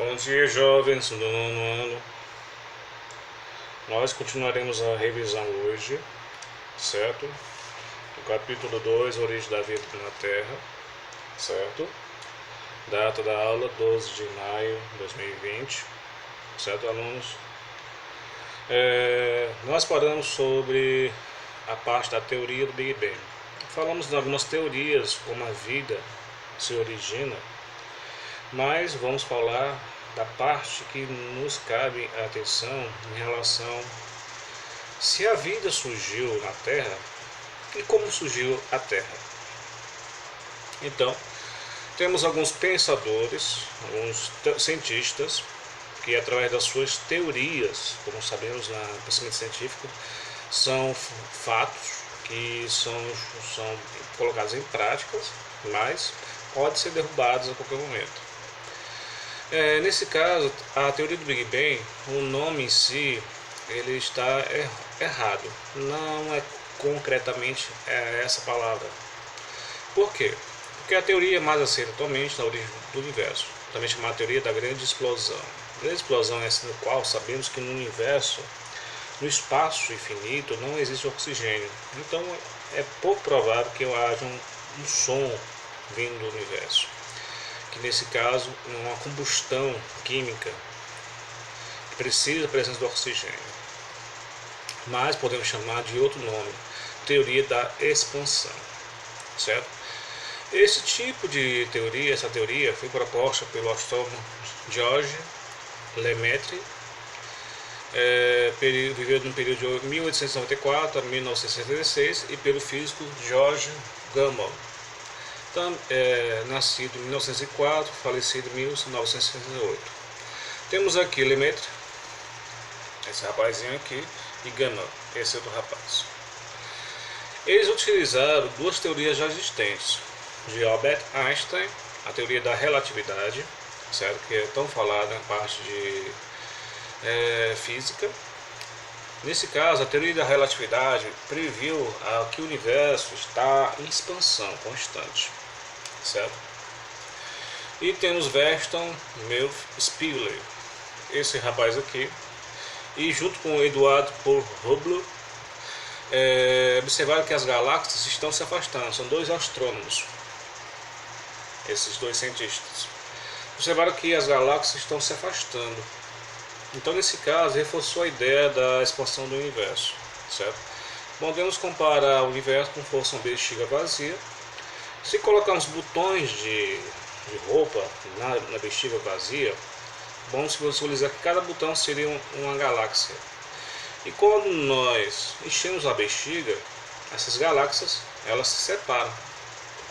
Bom dia, jovens do nono ano. Nós continuaremos a revisão hoje, certo? O capítulo 2, Origem da Vida na Terra, certo? Data da aula, 12 de maio de 2020, certo, alunos? Nós paramos sobre a parte da teoria do Big Bang. Falamos de algumas teorias, como a vida se origina, mas vamos falar da parte que nos cabe a atenção em relação se a vida surgiu na Terra e como surgiu a Terra. Então, temos alguns pensadores, alguns cientistas, que através das suas teorias, como sabemos na pensamento científico, são fatos que são colocados em práticas, mas podem ser derrubados a qualquer momento. Nesse caso, a teoria do Big Bang, o nome em si, ele está errado. Não é concretamente essa palavra. Por quê? Porque a teoria mais aceita atualmente na origem do universo, também chamada teoria da grande explosão. A grande explosão é essa no qual sabemos que no universo, no espaço infinito, não existe oxigênio. Então é pouco provável que haja um som vindo do universo, que nesse caso é uma combustão química que precisa da presença do oxigênio. Mas podemos chamar de outro nome, teoria da expansão, certo? Esse tipo de teoria, essa teoria foi proposta pelo astrônomo Georges Lemaitre, viveu no período de 1894 a 1966, e pelo físico Georges Gamow, nascido em 1904, falecido em 1968. Temos aqui Lemaitre, esse rapazinho aqui, e Gamow, esse outro rapaz. Eles utilizaram duas teorias já existentes, de Albert Einstein, a teoria da relatividade, certo? Que é tão falada na parte de física. Nesse caso, a teoria da relatividade previu que o universo está em expansão constante, certo? E temos Weston Melf Spiller, esse rapaz aqui, e junto com Eduardo Paul Hubble, observaram que as galáxias estão se afastando. São dois astrônomos, esses dois cientistas. Observaram que as galáxias estão se afastando. Então, nesse caso, reforçou a ideia da expansão do universo, certo? Podemos comparar o universo como se fosse uma bexiga vazia. Se colocarmos botões de roupa na bexiga vazia, vamos visualizar que cada botão seria uma galáxia. E quando nós enchemos a bexiga, essas galáxias, elas se separam.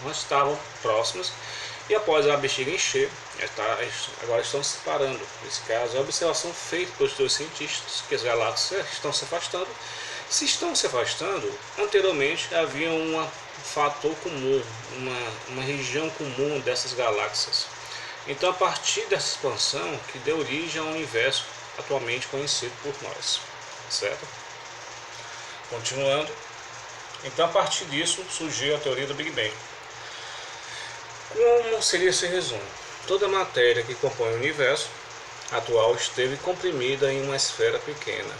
Elas estavam próximas, e após a bexiga encher, agora estão se separando. Nesse caso, é a observação feita pelos dois cientistas, que as galáxias estão se afastando. Se estão se afastando, anteriormente havia um fator comum, uma região comum dessas galáxias. Então, a partir dessa expansão, que deu origem ao universo atualmente conhecido por nós, certo? Continuando, então, a partir disso surgiu a teoria do Big Bang. Como seria esse resumo? Toda a matéria que compõe o universo atual esteve comprimida em uma esfera pequena,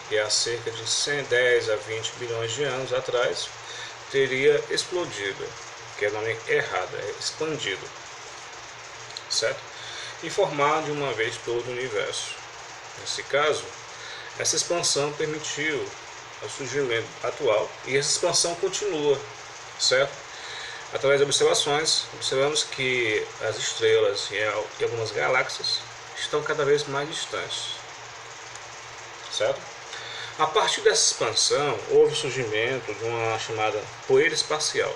que há cerca de 110 a 20 bilhões de anos atrás teria explodido, que é o nome errado, é expandido, certo? E formar de uma vez todo o universo. Nesse caso, essa expansão permitiu o surgimento atual, e essa expansão continua, certo? Através de observações, observamos que as estrelas e algumas galáxias estão cada vez mais distantes, certo? A partir dessa expansão, houve o surgimento de uma chamada poeira espacial.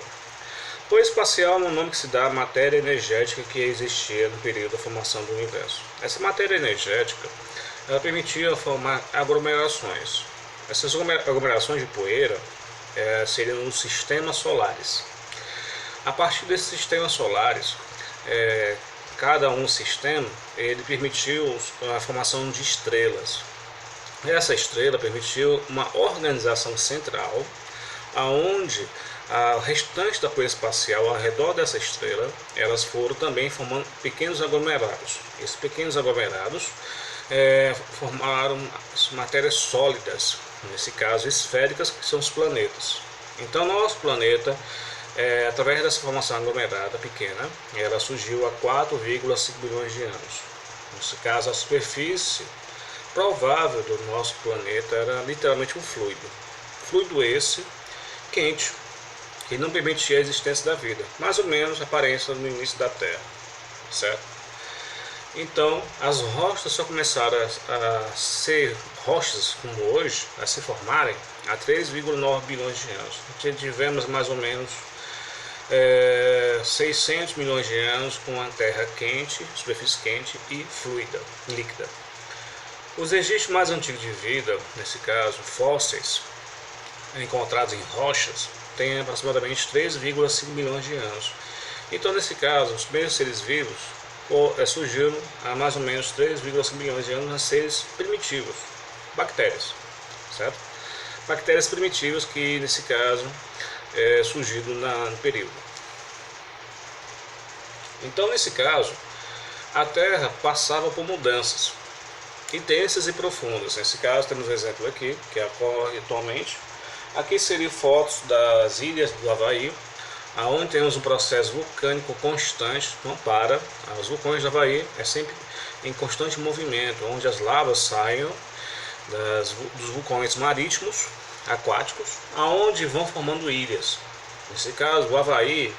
Poeira espacial é um nome que se dá à matéria energética que existia no período da formação do universo. Essa matéria energética, ela permitia formar aglomerações. Essas aglomerações de poeira seriam os sistemas solares. A partir desses sistemas solares, cada sistema ele permitiu a formação de estrelas. Essa estrela permitiu uma organização central, aonde O restante da poeira espacial ao redor dessa estrela, elas foram também formando pequenos aglomerados. Esses pequenos aglomerados formaram matérias sólidas, nesse caso esféricas, que são os planetas. Então, nosso planeta, através dessa formação aglomerada pequena, ela surgiu há 4,5 bilhões de anos. Nesse caso, a superfície provável do nosso planeta era literalmente um fluido. Fluido esse quente, que não permitia a existência da vida, mais ou menos a aparência no início da Terra, certo? Então, as rochas só começaram a ser rochas como hoje, a se formarem há 3,9 bilhões de anos. Tivemos mais ou menos 600 milhões de anos com a Terra quente, superfície quente e fluida, líquida. Os registros mais antigos de vida, nesse caso fósseis, encontrados em rochas, têm aproximadamente 3,5 milhões de anos. Então, nesse caso, os primeiros seres vivos surgiram há mais ou menos 3,5 milhões de anos a seres primitivos, bactérias, certo? Bactérias primitivas que, nesse caso, surgiram no período. Então, nesse caso, a Terra passava por mudanças intensas e profundas. Nesse caso, temos um exemplo aqui, que ocorre atualmente. Aqui seriam fotos das ilhas do Havaí, onde temos um processo vulcânico constante, não para. Os vulcões do Havaí é sempre em constante movimento, onde as lavas saem dos vulcões marítimos, aquáticos, aonde vão formando ilhas. Nesse caso, o Havaí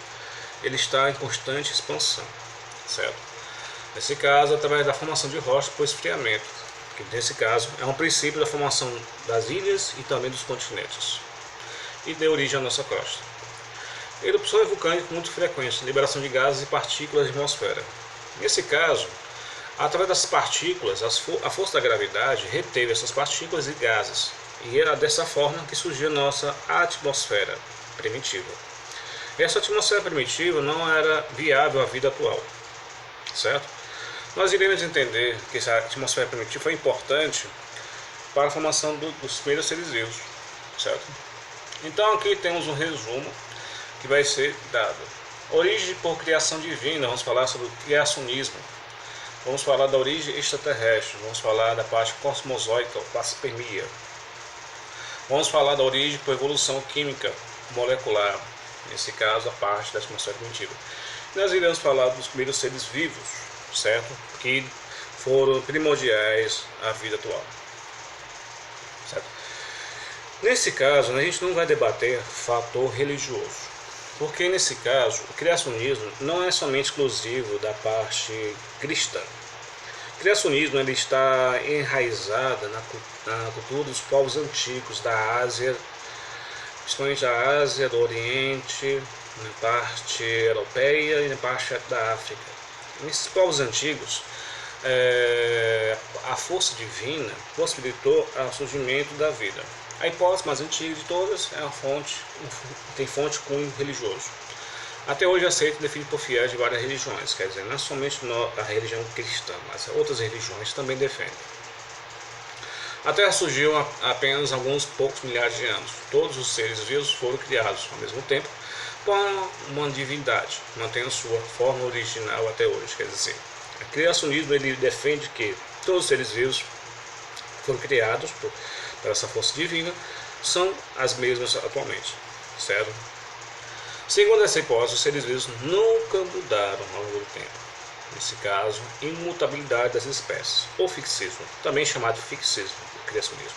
ele está em constante expansão, certo? Nesse caso, através da formação de rochas por esfriamento, que nesse caso é um princípio da formação das ilhas e também dos continentes, e deu origem à nossa costa. Erupções vulcânicas com muita frequência, liberação de gases e partículas da atmosfera. Nesse caso, através das partículas, a força da gravidade reteve essas partículas e gases, e era dessa forma que surgiu a nossa atmosfera primitiva. Essa atmosfera primitiva não era viável à vida atual, certo? Nós iremos entender que essa atmosfera primitiva foi importante para a formação dos primeiros seres vivos, certo? Então aqui temos um resumo que vai ser dado. Origem por criação divina, vamos falar sobre o criacionismo. Vamos falar da origem extraterrestre, vamos falar da parte cosmozoica, panspermia. Vamos falar da origem por evolução química molecular, nesse caso a parte da atmosfera primitiva. Nós iremos falar dos primeiros seres vivos, certo? Que foram primordiais à vida atual, certo? Nesse caso, a gente não vai debater fator religioso, porque nesse caso o criacionismo não é somente exclusivo da parte cristã. O criacionismo ele está enraizado na cultura dos povos antigos da Ásia, principalmente da Ásia, do Oriente, na parte europeia e na parte da África. Nesses povos antigos, a força divina possibilitou o surgimento da vida. A hipótese mais antiga de todas é tem fonte cunho religioso. Até hoje aceito e definido por fiéis de várias religiões, quer dizer, não somente a religião cristã, mas outras religiões também defendem. A Terra surgiu há apenas alguns poucos milhares de anos. Todos os seres vivos foram criados ao mesmo tempo por uma divindade, mantendo sua forma original até hoje. Quer dizer, o criacionismo ele defende que todos os seres vivos foram criados por essa força divina, são as mesmas atualmente, certo? Segundo essa hipótese, os seres vivos nunca mudaram ao longo do tempo. Nesse caso, imutabilidade das espécies, ou fixismo, também chamado fixismo, criacionismo.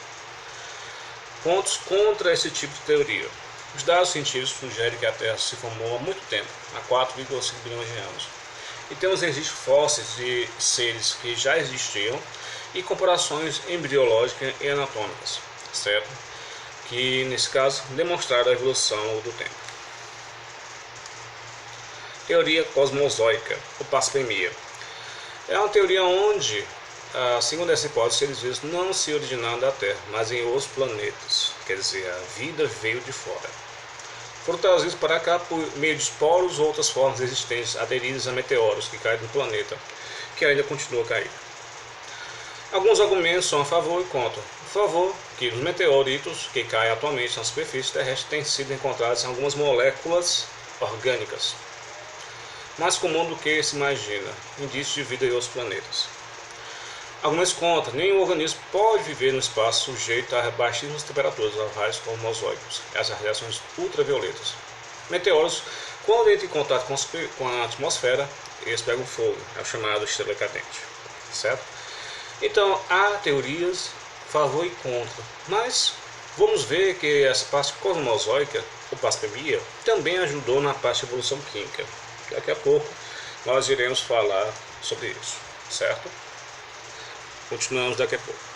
Pontos contra esse tipo de teoria. Os dados científicos sugerem que a Terra se formou há muito tempo, há 4,5 bilhões de anos. E temos registros fósseis de seres que já existiam e comparações embriológicas e anatômicas, certo? Que, nesse caso, demonstraram a evolução do tempo. Teoria cosmozoica, ou panspermia. É uma teoria onde, segundo essa hipótese, os seres vivos não se originaram da Terra, mas em outros planetas. Quer dizer, a vida veio de fora. Foram trazidos para cá por meio de esporos ou outras formas existentes aderidas a meteoros que caem no planeta, que ainda continua a cair. Alguns argumentos são a favor e contra. Por favor, que os meteoritos que caem atualmente na superfície terrestre têm sido encontrados em algumas moléculas orgânicas, mais comum do que se imagina, indícios de vida em outros planetas. Algumas contam, nenhum organismo pode viver no espaço sujeito a baixíssimas temperaturas, a raios cosmosóicos, essas radiações ultravioletas. Meteoros, quando entram em contato com a atmosfera, eles pegam fogo, é o chamado estrela cadente, certo? Então, há teorias a favor e contra, mas vamos ver que essa parte cosmozoica, ou pastemia, também ajudou na parte de evolução química. Daqui a pouco nós iremos falar sobre isso, certo? Continuamos daqui a pouco.